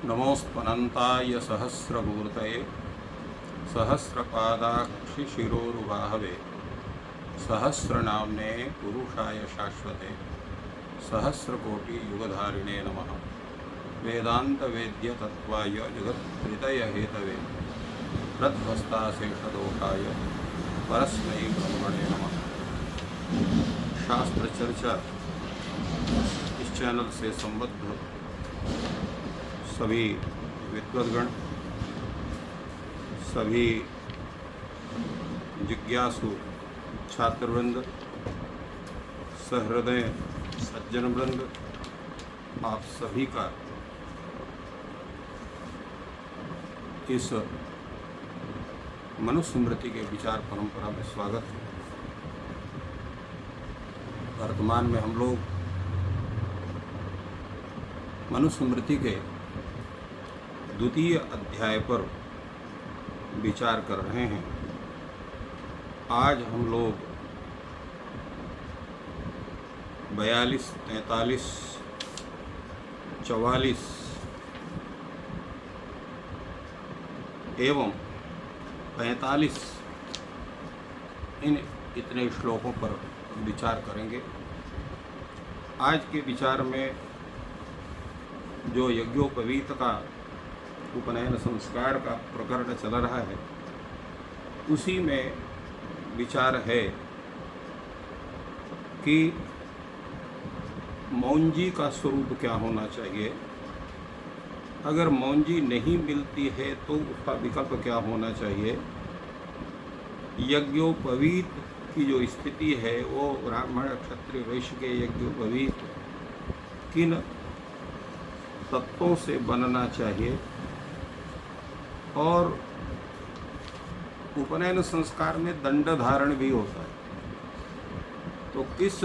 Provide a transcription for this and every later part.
नमोऽस्त्वनन्ताय सहस्रमूर्तये सहस्रपादाक्षिशिरोरुबाहवे सहस्रनाम्ने पुरुषाय शाश्वते सहस्रकोटियुगधारिणे नमः। वेदान्तवेद्यतत्त्वाय जगत्प्रीतयहेतवे रद्भस्ताशेषदोषाय परस्मै ब्रह्मणे नमः। शास्त्र चर्चा इस चैनल से संबद्ध सभी विद्वद्गण, सभी जिज्ञासु छात्रवृंद, सहृदय सज्जनवृंद, आप सभी का इस मनुस्मृति के विचार परंपरा में स्वागत है। वर्तमान में हम लोग मनुस्मृति के द्वितीय अध्याय पर विचार कर रहे हैं। आज हम लोग 42, 43, 44 एवं 45 इन इतने श्लोकों पर विचार करेंगे। आज के विचार में जो यज्ञोपवीत का उपनयन संस्कार का प्रकरण चल रहा है, उसी में विचार है कि मौंजी का स्वरूप क्या होना चाहिए। अगर मौंजी नहीं मिलती है तो उसका विकल्प क्या होना चाहिए। यज्ञोपवीत की जो स्थिति है वो ब्राह्मण क्षत्रिय वैश्य के यज्ञोपवीत किन तत्वों से बनना चाहिए, और उपनयन संस्कार में दंड धारण भी होता है, तो किस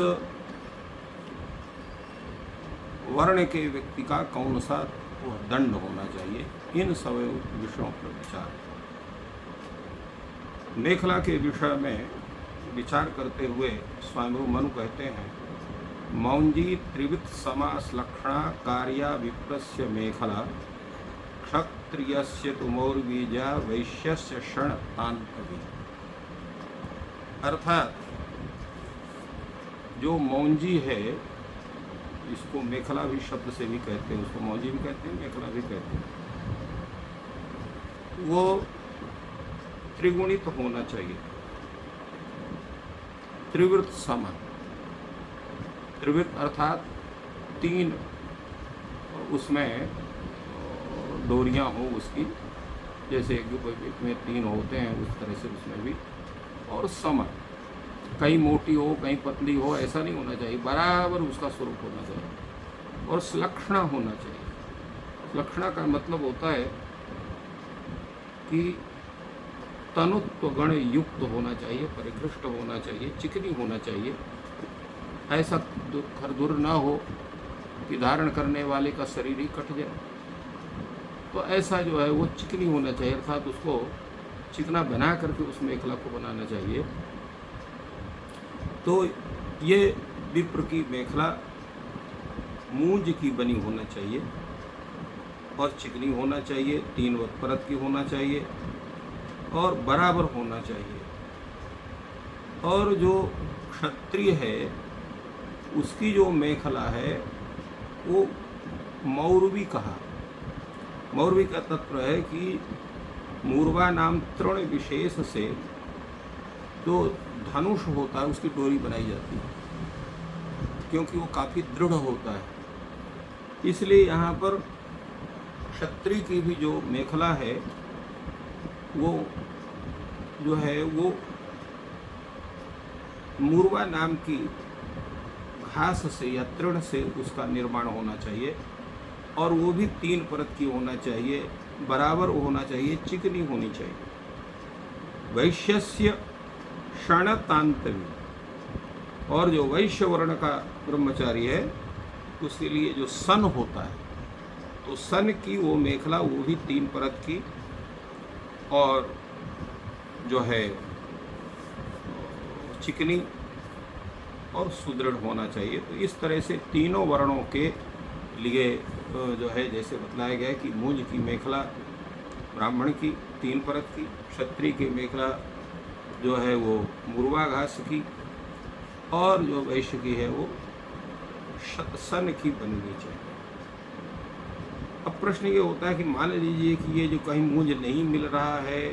वर्ण के व्यक्ति का कौन सा वह दंड होना चाहिए, इन सब विषयों पर विचार। मेखला के विषय में विचार करते हुए स्वामी मनु कहते हैं, मौंजी त्रिविध समास लक्षणा कार्या विप्रस्य मेखला क्षत्रियस्य तुमौर्वीजा वैश्यस्य क्षण तांतवी। अर्थात जो मौंजी है, इसको मेखला भी शब्द से भी कहते हैं, उसको मौंजी भी कहते हैं, मेखला भी कहते हैं। वो त्रिगुणित होना चाहिए, त्रिवृत समान। त्रिवृत अर्थात 3 उसमें डोरियां हो उसकी, जैसे यज्ञोपवीत में 3 होते हैं उस तरह से उसमें भी, और समान, कहीं मोटी हो कहीं पतली हो, ऐसा नहीं होना चाहिए, बराबर उसका स्वरूप होना चाहिए। और सुलक्षणा होना चाहिए। सुलक्षणा का मतलब होता है कि तनुत्व गण युक्त होना चाहिए, परिकृष्ट होना चाहिए, चिकनी होना चाहिए। ऐसा खरदुर ना हो कि धारण करने वाले का शरीर ही कट जाए। तो ऐसा जो है वो चिकनी होना चाहिए, अर्थात उसको चिकना बना करके उस मेखला को बनाना चाहिए। तो ये विप्र की मेखला मूंज की बनी होना चाहिए और चिकनी होना चाहिए, 3 परत की होना चाहिए और बराबर होना चाहिए। और जो क्षत्रिय है उसकी जो मेखला है वो मौरवी कहा। मौरवी का तत्व है कि मूर्वा नाम तृण विशेष से जो धनुष होता है उसकी डोरी बनाई जाती है, क्योंकि वो काफ़ी दृढ़ होता है। इसलिए यहाँ पर क्षत्रिय की भी जो मेखला है वो जो है वो मूर्वा नाम की घास से या तृण से उसका निर्माण होना चाहिए, और वो भी 3 परत की होना चाहिए, बराबर होना चाहिए, चिकनी होनी चाहिए। वैश्यस्य क्षणतांतवी, और जो वैश्य वर्ण का ब्रह्मचारी है उसके लिए जो सन होता है, तो सन की वो मेखला वो भी 3 परत की और जो है चिकनी और सुदृढ़ होना चाहिए। तो इस तरह से तीनों वर्णों के लिए जो है जैसे बतलाया गया कि मूंज की मेखला ब्राह्मण की 3 परत की, क्षत्रिय की मेखला जो है वो मुरवा घास की, और जो वैश्य की है वो सन की बननी चाहिए। अब प्रश्न ये होता है कि मान लीजिए कि ये जो कहीं मूंज नहीं मिल रहा है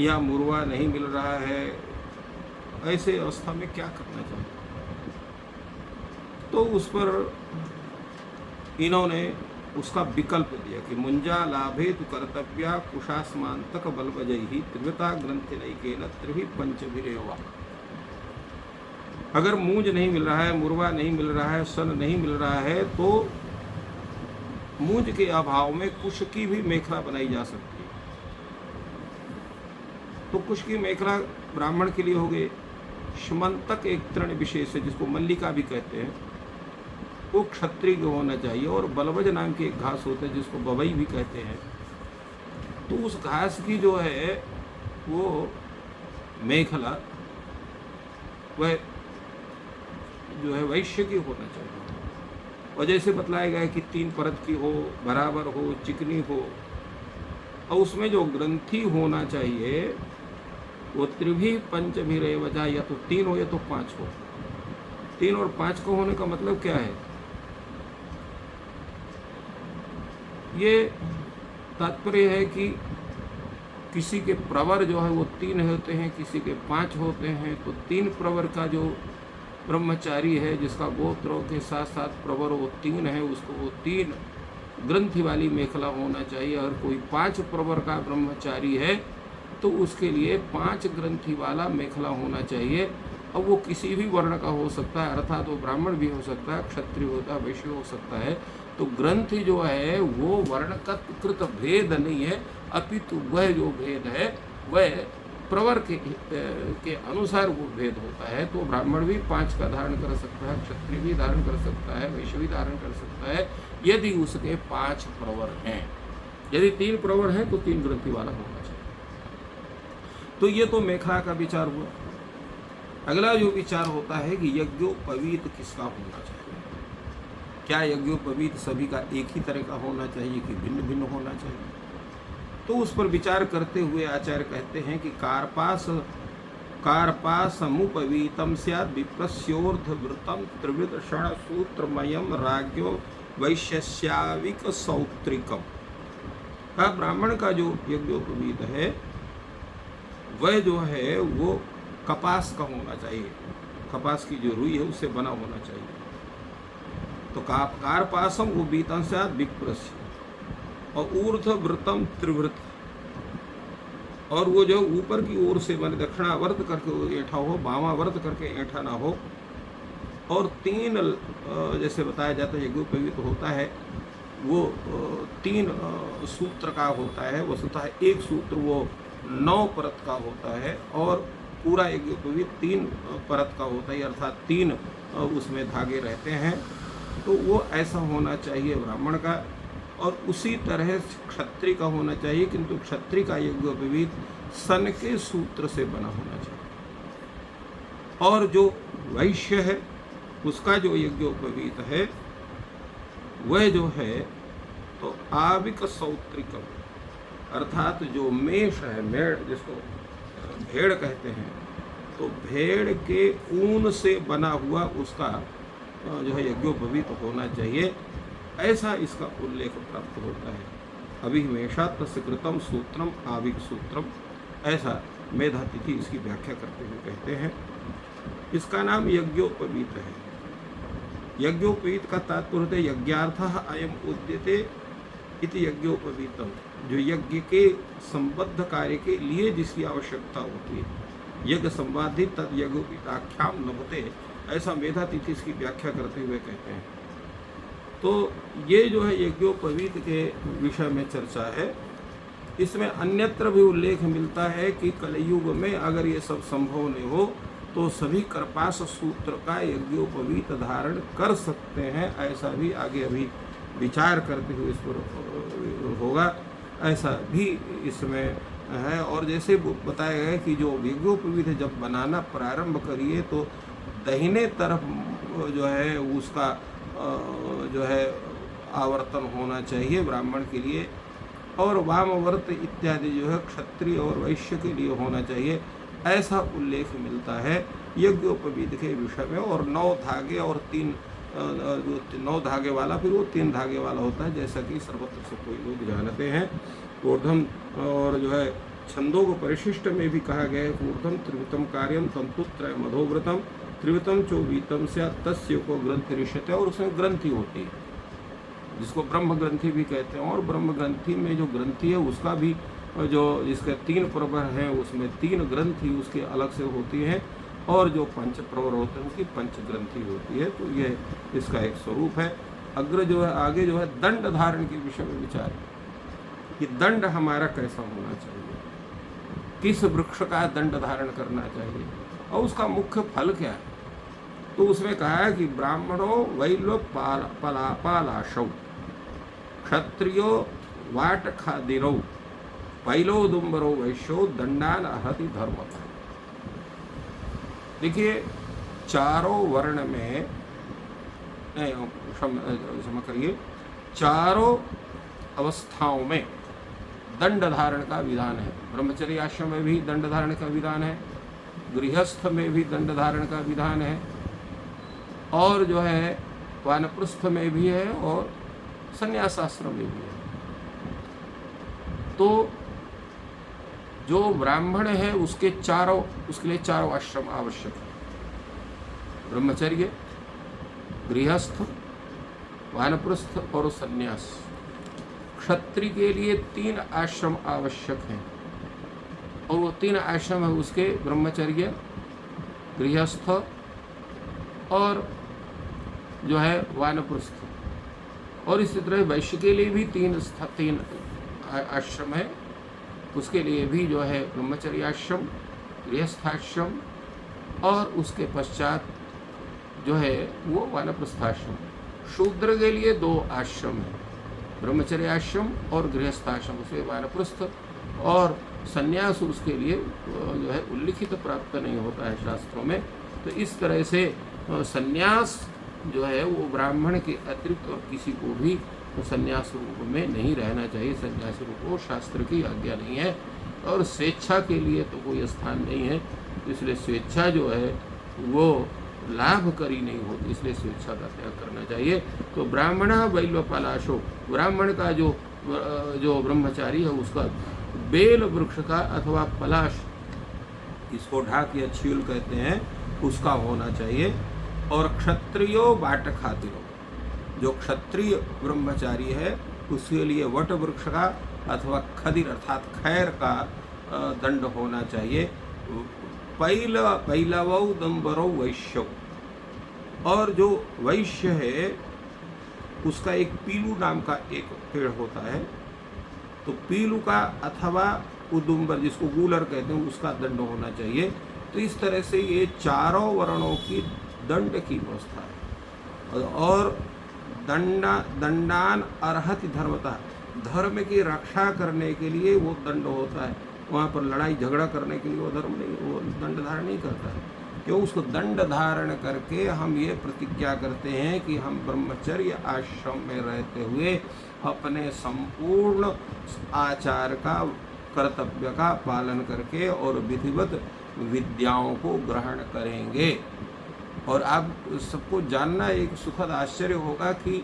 या मुरवा नहीं मिल रहा है, ऐसे अवस्था में क्या करना चाहिए? तो उस पर इन्होंने उसका विकल्प दिया कि मुंजा लाभे तु कर्तव्या कुशास्मांतक बलवजयी त्रिवता ग्रंथिनैकेन त्रिभि पंचभिरेवा। अगर मूंज नहीं मिल रहा है, मुरवा नहीं मिल रहा है, सन नहीं मिल रहा है, तो मूंज के अभाव में कुश की भी मेखला बनाई जा सकती है। तो कुश की मेखला ब्राह्मण के लिए हो गए। श्मंतक एक तृण विशेष है जिसको मल्लिका भी कहते हैं, वो क्षत्रिय को होना चाहिए। और बलवज नाम की एक घास होता है जिसको बबई भी कहते हैं, तो उस घास की जो है वो मेखला वह जो है वैश्य की होना चाहिए। और जैसे बतलाया गया है कि 3 परत की हो, बराबर हो, चिकनी हो, और उसमें जो ग्रंथि होना चाहिए वो त्रिभी पंचभिरेवजा, या तो 3 हो या तो 5 हो। 3 और 5 को होने का मतलब क्या है? ये तात्पर्य है कि किसी के प्रवर जो है वो 3 होते हैं, किसी के 5 होते हैं। तो 3 प्रवर का जो ब्रह्मचारी है जिसका गोत्रों के साथ साथ प्रवर वो 3 है, उसको वो 3 ग्रंथि वाली मेखला होना चाहिए। और कोई 5 प्रवर का ब्रह्मचारी है तो उसके लिए 5 ग्रंथि वाला मेखला होना चाहिए। अब वो किसी भी वर्ण का हो सकता है, अर्थात वो ब्राह्मण भी हो सकता है, क्षत्रिय होता है, वैश्य हो सकता है। तो ग्रंथि जो है वो वर्णकृत भेद नहीं है, अपितु वह जो भेद है वह प्रवर के अनुसार वो भेद होता है। तो ब्राह्मण भी 5 का धारण कर सकता है, क्षत्रिय भी धारण कर सकता है, वैश्य भी धारण कर सकता है, यदि उसके 5 प्रवर हैं। यदि 3 प्रवर हैं तो 3 ग्रंथि वाला होना चाहिए। तो ये तो मेखला का विचार हुआ। अगला जो विचार होता है कि यज्ञोपवीत किसका होना चाहिए। क्या यज्ञोपवीत सभी का एक ही तरह का होना चाहिए कि भिन्न भिन्न होना चाहिए? तो उस पर विचार करते हुए आचार्य कहते हैं कि कार्पासमुपवीतम स्यात् विप्रस्योर्धवृतम त्रिवृत षण सूत्रमयम राज्ञो वैश्यस्याविक सौत्रिकम। ब्राह्मण का जो यज्ञोपवीत है वह जो है वो कपास का होना चाहिए, कपास की जो रुई है उससे बना होना चाहिए। तो कार्पासम उपवीतम स्यात् विप्रस्य, और ऊर्ध्ववृतम त्रिवृत, और वो जो ऊपर की ओर से बने दक्षिणावर्त करके ऐठा हो, वामावर्त करके ऐठा ना हो। और 3 जैसे बताया जाता है यज्ञोपवीत होता है वो 3 सूत्र का होता है। वस्तुतः एक सूत्र वो 9 परत का होता है, और पूरा यज्ञोपवीत 3 परत का होता है, अर्थात 3 उसमें धागे रहते हैं। तो वो ऐसा होना चाहिए ब्राह्मण का। और उसी तरह क्षत्रिय का होना चाहिए, किंतु क्षत्रिय का यज्ञोपवीत सन के सूत्र से बना होना चाहिए। और जो वैश्य है उसका जो यज्ञोपवीत है वह जो है तो आविक सौत्रिकम, अर्थात जो मेष है, मेड़ जिसको भेड़ कहते हैं, तो भेड़ के ऊन से बना हुआ उसका जो है यज्ञोपवीत होना चाहिए। ऐसा इसका उल्लेख प्राप्त होता है। अभिमेषा तस्य कृतम सूत्रम आविक सूत्रम, ऐसा मेधातिथि इसकी व्याख्या करते हुए कहते हैं। इसका नाम यज्ञोपवीत है। यज्ञोपवीत का तात्पर्य है यज्ञार्थः अयम उद्यते इति यज्ञोपवीतम, जो यज्ञ के संबद्ध कार्य के लिए जिसकी आवश्यकता होती है, यज्ञ संबाधित तद यज्ञोपवीताख्याम लभते, ऐसा मेधातिथि इसकी व्याख्या करते हुए कहते हैं। तो ये जो है यज्ञोपवीत के विषय में चर्चा है। इसमें अन्यत्र भी उल्लेख मिलता है कि कलयुग में अगर ये सब संभव नहीं हो तो सभी कर्पास सूत्र का यज्ञोपवीत धारण कर सकते हैं, ऐसा भी आगे अभी विचार करते हुए इस पर होगा, ऐसा भी इसमें है। और जैसे बताया गया कि जो यज्ञोपवीत जब बनाना प्रारंभ करिए तो दाहिने तरफ जो है उसका जो है आवर्तन होना चाहिए ब्राह्मण के लिए, और वामवर्त इत्यादि जो है क्षत्रिय और वैश्य के लिए होना चाहिए, ऐसा उल्लेख मिलता है यज्ञोपवीत के विषय में। और 9 धागे और 3 9 धागे वाला, फिर वो 3 धागे वाला होता है, जैसा कि सर्वत्र से कोई लोग जानते हैं। ऊर्ध्वम और जो है छंदों को परिशिष्ट में भी कहा गया है, ऊर्ध्वम त्रिवृतम कार्यम तंतुत्रय मधोव्रतम त्रिवृतम चौवीतम से तस्य को ग्रंथि ऋष्यते, और उसमें ग्रंथि होती है जिसको ब्रह्म ग्रंथि भी कहते हैं। और ब्रह्म ग्रंथि में जो ग्रंथि है उसका भी जो इसके 3 प्रवर हैं उसमें 3 ग्रंथि उसके अलग से होती हैं, और जो 5 प्रवर होते हैं उसकी 5 ग्रंथि होती है। तो ये इसका एक स्वरूप है। अग्र जो है आगे जो है दंड धारण के विषय में विचार है कि दंड हमारा कैसा होना चाहिए, किस वृक्ष का दंड धारण करना चाहिए और उसका मुख्य फल क्या है। तो उसमें कहा है कि ब्राह्मणों वैल्य पालाशौ क्षत्रियो वाट खादिरौ पैलो दुम्बरो वैश्यो दंडान अहति धर्म। देखिए चारों वर्ण में, क्षमा करिए, चारों अवस्थाओं में दंड धारण का विधान है। ब्रह्मचर्य आश्रम में भी दंड धारण का विधान है, गृहस्थ में भी दंड धारण का विधान है, और जो है वानप्रस्थ में भी है, और संन्यासाश्रम में भी है। तो जो ब्राह्मण है उसके लिए चारों आश्रम आवश्यक है, ब्रह्मचर्य, गृहस्थ, वानप्रस्थ और संन्यास। क्षत्रिय के लिए 3 आश्रम आवश्यक हैं, और वो 3 आश्रम है उसके ब्रह्मचर्य, गृहस्थ और जो है वानप्रस्थ। और इसी तरह वैश्य के लिए भी 3 आश्रम है, उसके लिए भी जो है ब्रह्मचर्य आश्रम, गृहस्थाश्रम, और उसके पश्चात जो है वो वानप्रस्थाश्रम। शूद्र के लिए 2 आश्रम है, ब्रह्मचर्य आश्रम और गृहस्थाश्रम, उसके वानप्रस्थ, और संन्यास उसके लिए जो है उल्लिखित प्राप्त नहीं होता है शास्त्रों में। तो इस तरह से संन्यास जो है वो ब्राह्मण के अतिरिक्त और किसी को भी संन्यास रूप में नहीं रहना चाहिए। संन्यास रूप को शास्त्र की आज्ञा नहीं है, और स्वेच्छा के लिए तो कोई स्थान नहीं है, इसलिए स्वेच्छा जो है वो लाभकारी नहीं होती, इसलिए स्वेच्छा का त्याग करना चाहिए। तो ब्राह्मण वैल्यपालाशो, ब्राह्मण का जो ब्रह्मचारी है उसका बेल वृक्ष का अथवा पलाश, इसको ढाक या छील कहते हैं, उसका होना चाहिए। और क्षत्रियो वाट खातिरो, जो क्षत्रिय ब्रह्मचारी है उसके लिए वट वृक्ष का अथवा खदिर अर्थात खैर का दंड होना चाहिए। पैलवौ दंबरौ वैश्यौ, और जो वैश्य है उसका एक पीलू नाम का एक पेड़ होता है, तो पीलू का अथवा उदुम्बर जिसको गूलर कहते हैं उसका दंड होना चाहिए। तो इस तरह से ये चारों वर्णों की दंड की व्यवस्था है। और दंडान अर्हति धर्मता, धर्म की रक्षा करने के लिए वो दंड होता है, वहाँ पर लड़ाई झगड़ा करने के लिए वो धर्म नहीं, वो दंड धारण नहीं करता है। क्यों? उसको दंड धारण करके हम ये प्रतिज्ञा करते हैं कि हम ब्रह्मचर्य आश्रम में रहते हुए अपने संपूर्ण आचार का, कर्तव्य का पालन करके और विधिवत विद्याओं को ग्रहण करेंगे। और आप सबको जानना एक सुखद आश्चर्य होगा कि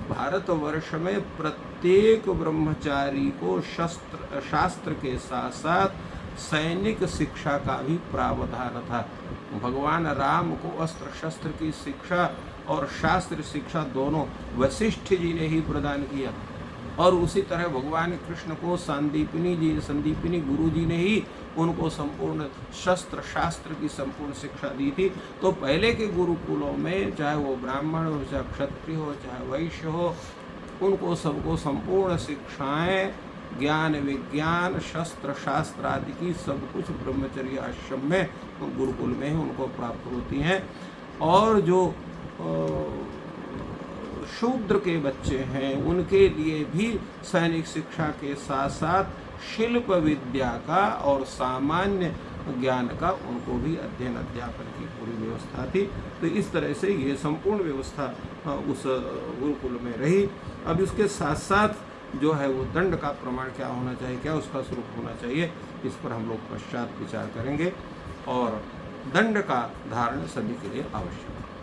भारतवर्ष में प्रत्येक ब्रह्मचारी को शास्त्र के साथ साथ सैनिक शिक्षा का भी प्रावधान था। भगवान राम को अस्त्र शस्त्र की शिक्षा और शास्त्र शिक्षा दोनों वशिष्ठ जी ने ही प्रदान किया, और उसी तरह भगवान कृष्ण को संदीपिनी गुरु जी ने ही उनको संपूर्ण शस्त्र शास्त्र की संपूर्ण शिक्षा दी थी। तो पहले के गुरुकुलों में चाहे वो ब्राह्मण हो, चाहे क्षत्रिय हो, चाहे वैश्य हो, उनको सबको संपूर्ण शिक्षाएं, ज्ञान विज्ञान, शस्त्र शास्त्र आदि की सब कुछ ब्रह्मचर्य आश्रम में गुरुकुल में ही उनको प्राप्त होती हैं। और जो शूद्र के बच्चे हैं उनके लिए भी सैनिक शिक्षा के साथ साथ शिल्प विद्या का और सामान्य ज्ञान का उनको भी अध्ययन अध्यापन की पूरी व्यवस्था थी। तो इस तरह से ये संपूर्ण व्यवस्था उस गुरुकुल में रही। अब इसके साथ साथ जो है वो दंड का प्रमाण क्या होना चाहिए, क्या उसका स्वरूप होना चाहिए, इस पर हम लोग पश्चात विचार करेंगे। और दंड का धारण सभी के लिए आवश्यक है।